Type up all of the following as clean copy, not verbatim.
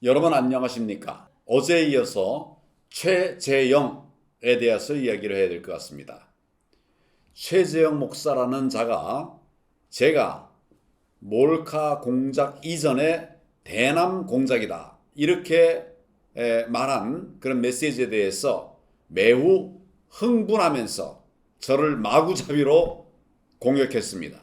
여러분 안녕하십니까? 어제에 이어서 최재영에 대해서 이야기를 해야 될 것 같습니다. 최재영 목사라는 자가 제가 몰카 공작 이전에 대남 공작이다 이렇게 말한 그런 메시지에 대해서 매우 흥분하면서 저를 마구잡이로 공격했습니다.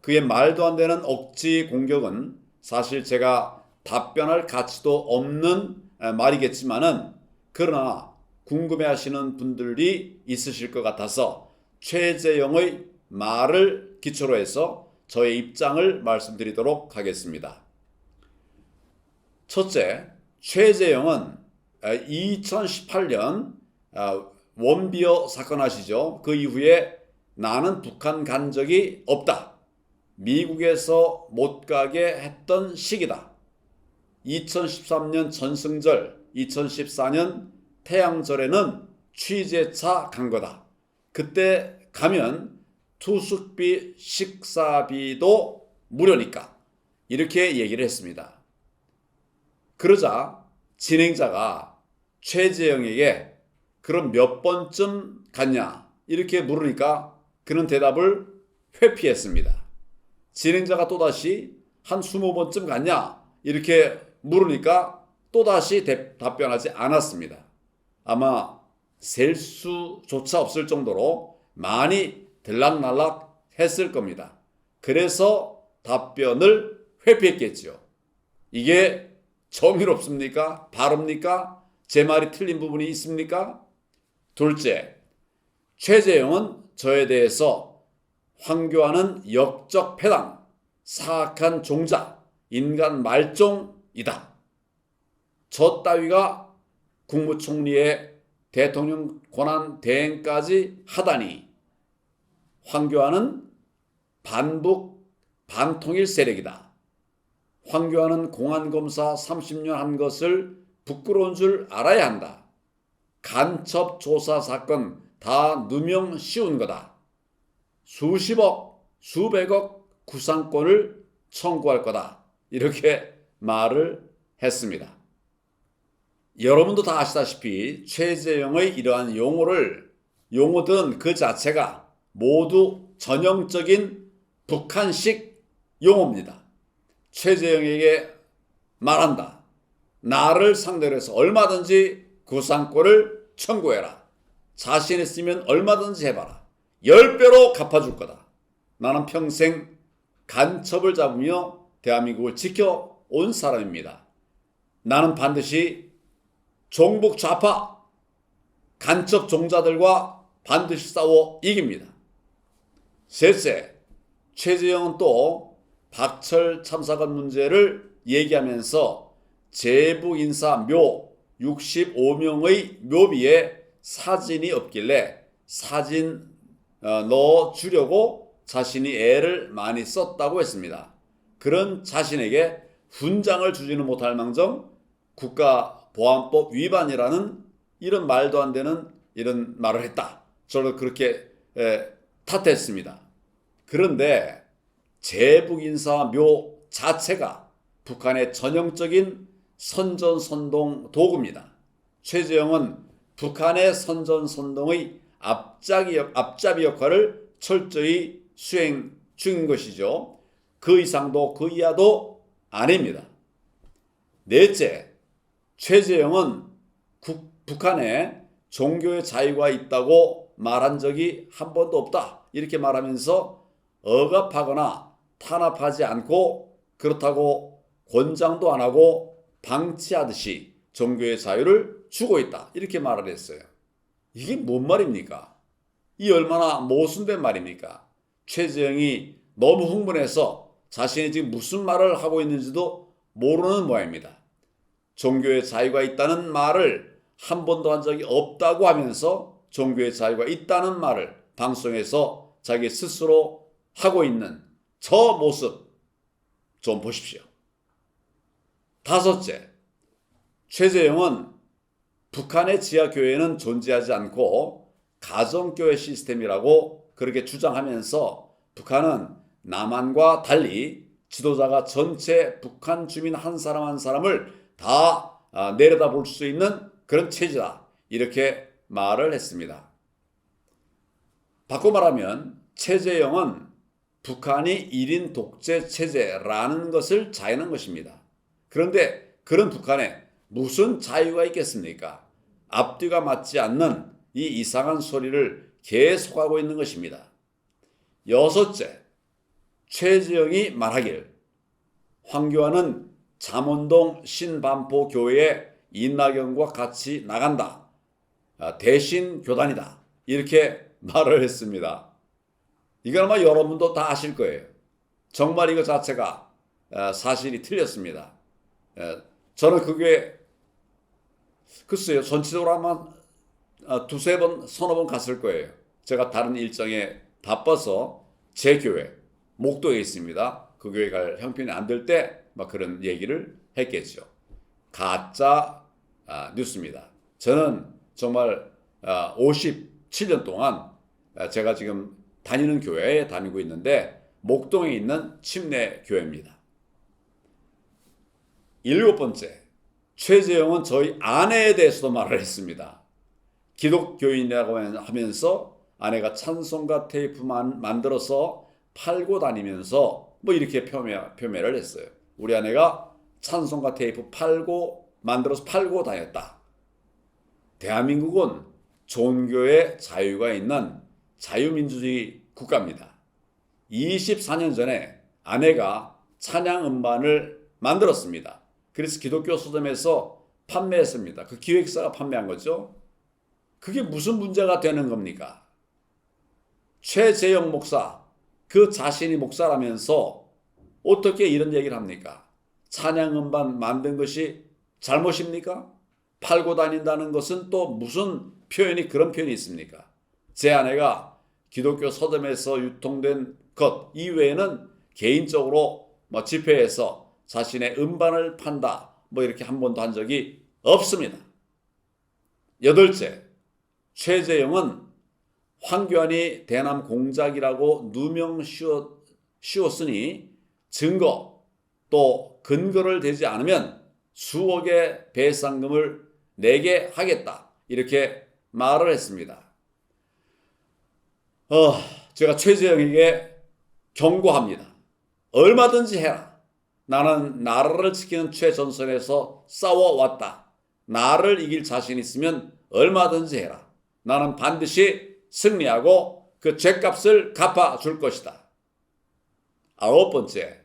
그의 말도 안 되는 억지 공격은 사실 제가 답변할 가치도 없는 말이겠지만은 그러나 궁금해하시는 분들이 있으실 것 같아서 최재영의 말을 기초로 해서 저의 입장을 말씀드리도록 하겠습니다. 첫째, 최재영은 2018년 원비어 사건 아시죠? 그 이후에 나는 북한 간 적이 없다. 미국에서 못 가게 했던 시기다. 2013년 전승절, 2014년 태양절에는 취재차 간 거다. 그때 가면 투숙비, 식사비도 무료니까 이렇게 얘기를 했습니다. 그러자 진행자가 최재영에게 그럼 몇 번쯤 갔냐 이렇게 물으니까 그는 대답을 회피했습니다. 진행자가 또다시 한 20번쯤 갔냐 이렇게 물으니까 또다시 답변하지 않았습니다. 아마 셀 수조차 없을 정도로 많이 들락날락 했을 겁니다. 그래서 답변을 회피했겠죠. 이게 정의롭습니까? 바릅니까? 제 말이 틀린 부분이 있습니까? 둘째, 최재영은 저에 대해서 황교안은 역적 패당, 사악한 종자, 인간 말종이다. 저 따위가 국무총리의 대통령 권한 대행까지 하다니 황교안은 반북 반통일 세력이다. 황교안은 공안검사 30년 한 것을 부끄러운 줄 알아야 한다. 간첩 조사 사건 다 누명 씌운 거다. 수십억, 수백억 구상권을 청구할 거다. 이렇게 말을 했습니다. 여러분도 다 아시다시피 최재영의 이러한 용어들은 그 자체가 모두 전형적인 북한식 용어입니다. 최재영에게 말한다. 나를 상대로 해서 얼마든지 구상권을 청구해라. 자신 있으면 얼마든지 해봐라. 10배로 갚아줄 거다. 나는 평생 간첩을 잡으며 대한민국을 지켜온 사람입니다. 나는 반드시 종북 좌파 간첩 종자들과 반드시 싸워 이깁니다. 셋째, 최재형은 또 박철 참사관 문제를 얘기하면서 제부 인사 묘 65명의 묘비에 사진이 없길래 사진 넣어주려고 자신이 애를 많이 썼다고 했습니다. 그런 자신에게 훈장을 주지는 못할 망정 국가보안법 위반이라는 이런 말도 안 되는 이런 말을 했다. 저를 그렇게 탓했습니다. 그런데 제북인사 묘 자체가 북한의 전형적인 선전선동 도구입니다. 최재형은 북한의 선전선동의 앞잡이 역할을 철저히 수행 중인 것이죠. 그 이상도 그 이하도 아닙니다. 넷째, 최재형은 북한에 종교의 자유가 있다고 말한 적이 한 번도 없다. 이렇게 말하면서 억압하거나 탄압하지 않고 그렇다고 권장도 안 하고 방치하듯이 종교의 자유를 주고 있다. 이렇게 말을 했어요. 이게 뭔 말입니까? 이 얼마나 모순된 말입니까? 최재형이 너무 흥분해서 자신이 지금 무슨 말을 하고 있는지도 모르는 모양입니다. 종교의 자유가 있다는 말을 한 번도 한 적이 없다고 하면서 종교의 자유가 있다는 말을 방송에서 자기 스스로 하고 있는 저 모습 좀 보십시오. 다섯째, 최재형은 북한의 지하교회는 존재하지 않고 가정교회 시스템이라고 그렇게 주장하면서 북한은 남한과 달리 지도자가 전체 북한 주민 한 사람 한 사람을 다 내려다볼 수 있는 그런 체제다. 이렇게 말을 했습니다. 바꿔 말하면 최재형은 북한이 1인 독재 체제라는 것을 자인한 것입니다. 그런데 그런 북한에 무슨 자유가 있겠습니까? 앞뒤가 맞지 않는 이 이상한 소리를 계속하고 있는 것입니다. 여섯째, 최재형이 말하길 황교안은 잠원동 신반포 교회에 이낙연과 같이 나간다. 대신 교단이다. 이렇게 말을 했습니다. 이건 아마 여러분도 다 아실 거예요. 정말 이거 자체가 사실이 틀렸습니다. 저는 그게 글쎄요, 전체적으로 아마 두세 번, 서너 번 갔을 거예요. 제가 다른 일정에 바빠서 제 교회, 목도에 있습니다. 그 교회 갈 형편이 안 될 때 막 그런 얘기를 했겠죠. 가짜 뉴스입니다. 저는 정말 57년 동안 제가 지금 다니는 교회에 다니고 있는데 목동에 있는 침례 교회입니다. 일곱 번째, 최재형은 저희 아내에 대해서도 말을 했습니다. 기독교인이라고 하면서 아내가 찬송가 테이프만 만들어서 팔고 다니면서 뭐 이렇게 표명을 했어요. 우리 아내가 찬송가 테이프 만들어서 팔고 다녔다. 대한민국은 종교의 자유가 있는 자유민주주의 국가입니다. 24년 전에 아내가 찬양 음반을 만들었습니다. 그래서 기독교 서점에서 판매했습니다. 그 기획사가 판매한 거죠. 그게 무슨 문제가 되는 겁니까? 최재형 목사, 그 자신이 목사라면서 어떻게 이런 얘기를 합니까? 찬양 음반 만든 것이 잘못입니까? 팔고 다닌다는 것은 또 무슨 그런 표현이 있습니까? 제 아내가 기독교 서점에서 유통된 것 이외에는 개인적으로 집회에서 자신의 음반을 판다 이렇게 한 번도 한 적이 없습니다. 여덟째, 최재형은 황교안이 대남 공작이라고 누명 씌웠으니 증거 또 근거를 대지 않으면 수억의 배상금을 내게 하겠다. 이렇게 말을 했습니다. 제가 최재형에게 경고합니다. 얼마든지 해라. 나는 나라를 지키는 최전선에서 싸워왔다. 나를 이길 자신 있으면 얼마든지 해라. 나는 반드시 승리하고 그 죗값을 갚아줄 것이다. 아홉 번째,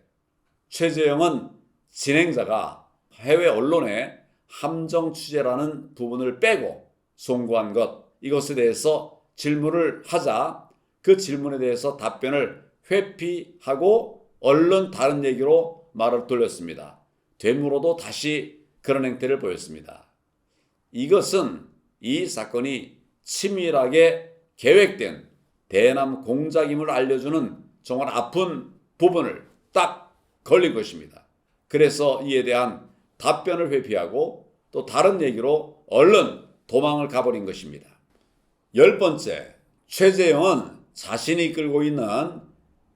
최재형은 진행자가 해외 언론에 함정 취재라는 부분을 빼고 송구한 것, 이것에 대해서 질문을 하자 그 질문에 대해서 답변을 회피하고 얼른 다른 얘기로 말을 돌렸습니다. 되물어도 다시 그런 행태를 보였습니다. 이것은 이 사건이 치밀하게 계획된 대남 공작임을 알려주는 정말 아픈 부분을 딱 걸린 것입니다. 그래서 이에 대한 답변을 회피하고 또 다른 얘기로 얼른 도망을 가버린 것입니다. 열 번째, 최재형은 자신이 이끌고 있는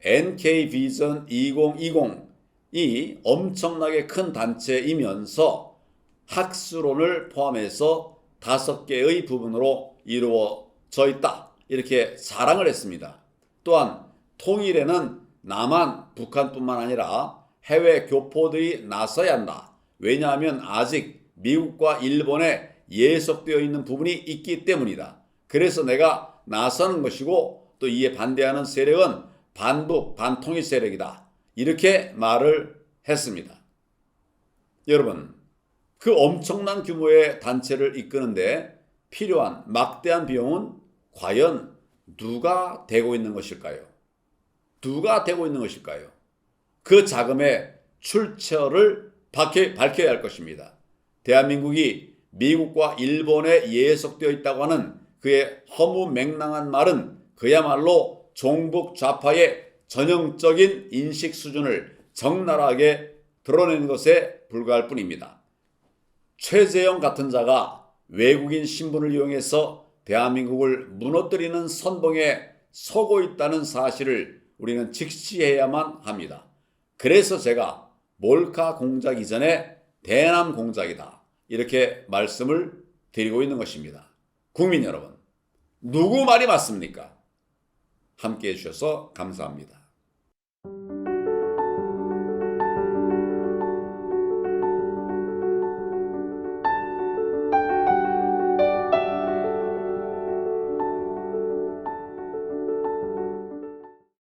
NK비전 2020이 엄청나게 큰 단체이면서 학술론을 포함해서 5개의 부분으로 이루어져 있다. 이렇게 자랑을 했습니다. 또한 통일에는 남한, 북한뿐만 아니라 해외 교포들이 나서야 한다. 왜냐하면 아직 미국과 일본에 예속되어 있는 부분이 있기 때문이다. 그래서 내가 나서는 것이고 또 이에 반대하는 세력은 반북, 반통일 세력이다. 이렇게 말을 했습니다. 여러분, 그 엄청난 규모의 단체를 이끄는데 필요한 막대한 비용은 과연 누가 대고 있는 것일까요? 누가 대고 있는 것일까요? 그 자금의 출처를 밝혀야 할 것입니다. 대한민국이 미국과 일본에 예속되어 있다고 하는 그의 허무맹랑한 말은 그야말로 종북 좌파의 전형적인 인식 수준을 적나라하게 드러내는 것에 불과할 뿐입니다. 최재형 같은 자가 외국인 신분을 이용해서 대한민국을 무너뜨리는 선봉에 서고 있다는 사실을 우리는 직시해야만 합니다. 그래서 제가 몰카 공작 이전에 대남 공작이다. 이렇게 말씀을 드리고 있는 것입니다. 국민 여러분, 누구 말이 맞습니까? 함께해 주셔서 감사합니다.